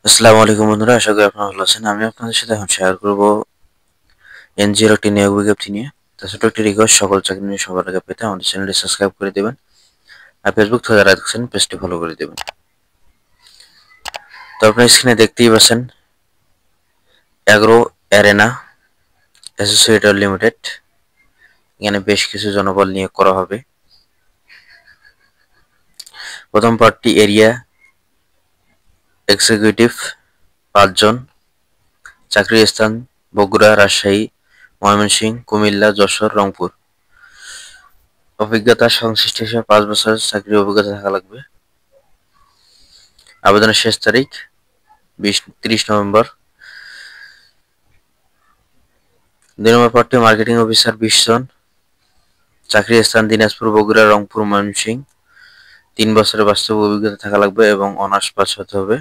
আসসালামু আলাইকুম বন্ধুরা, আশা করি আপনারা ভালো আছেন। আমি আপনাদের সাথে এখন শেয়ার করব এনজিওর একটি নিয়োগ বিজ্ঞপ্তি নিয়ে। তো ছোট একটি রিকোয়েস্ট, সকল চাকরি নিয়ে সবার আগে পেতে আমাদের চ্যানেলটি সাবস্ক্রাইব করে দেবেন, আর ফেসবুক থেকে যারা দেখছেন পেজটি ফলো করে দেবেন। তো আপনার স্ক্রিনে দেখতেই পাচ্ছেন অ্যাগ্রো অ্যারেনা অ্যাসোসিয়েটেড লিমিটেড, এখানে বেশ কিছু জনবল নিয়োগ করা হবে। প্রথম পার্টটি এরিয়া এক্সিকিউটিভ 5 জন, চাকরির স্থান বগুড়া, রাজশাহী, ময়মনসিংহ, কুমিল্লা, যশোর, রংপুর। অভিজ্ঞতা সংশ্লিষ্ট হিসেবে 5 বছরের চাকরির অভিজ্ঞতা থাকা লাগবে। আবেদনের শেষ তারিখ 30 নভেম্বর। 2 নম্বর পদটি মার্কেটিং অফিসার 20 জন, চাকরির স্থান দিনাজপুর, বগুড়া, রংপুর, ময়মনসিংহ। 3 বছরের বাস্তব অভিজ্ঞতা থাকা লাগবে এবং অনার্স পাস হতে হবে।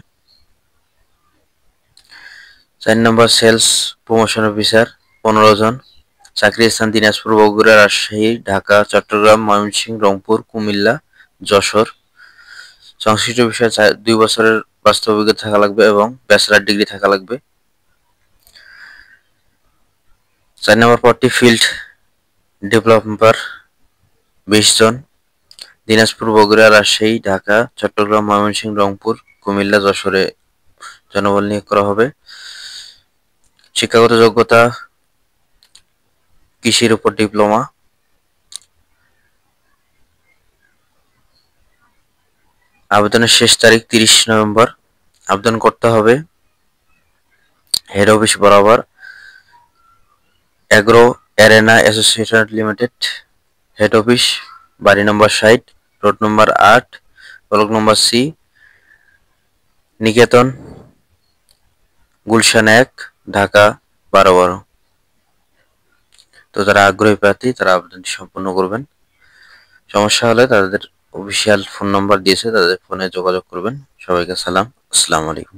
4 নম্বর সেলস প্রমোশন অফিসার 15 জন, চাকরির স্থান দিনাজপুর, বগুড়া, রাজশাহী, ঢাকা, চট্টগ্রাম, ময়মনসিংহ, রংপুর, কুমিল্লা, যশোর। সংশ্লিষ্ট বিষয়ে 2 বছরের বাস্তব অভিজ্ঞতা থাকা লাগবে এবং ব্যাচেলর ডিগ্রি থাকা লাগবে। 4 নম্বর পদটি ফিল্ড ডেভেলপার 20 জন, দিনাজপুর, বগুড়া, রাজশাহী, ঢাকা, চট্টগ্রাম, ময়মনসিংহ, রংপুর, কুমিল্লা, যশোরে জনবল নিয়োগ করা হবে। শিক্ষাগত যোগ্যতা কৃষির উপর ডিপ্লোমা। আবেদনের শেষ তারিখ 30 নভেম্বর। আবেদন করতে হবে হেড অফিস বরাবর, agro arena associated limited, head office, বাড়ি নম্বর 60, road number 8, block number C, নিকেতন, গুলশান 1, ঢাকা 1212। তো যারা আগ্রহী প্রার্থী তারা আবেদনটি সম্পন্ন করবেন। সমস্যা হলে তাদের অফিসিয়াল ফোন নম্বর দিয়েছে, তাদের ফোনে যোগাযোগ করবেন। সবাইকে সালাম, আসসালামু আলাইকুম।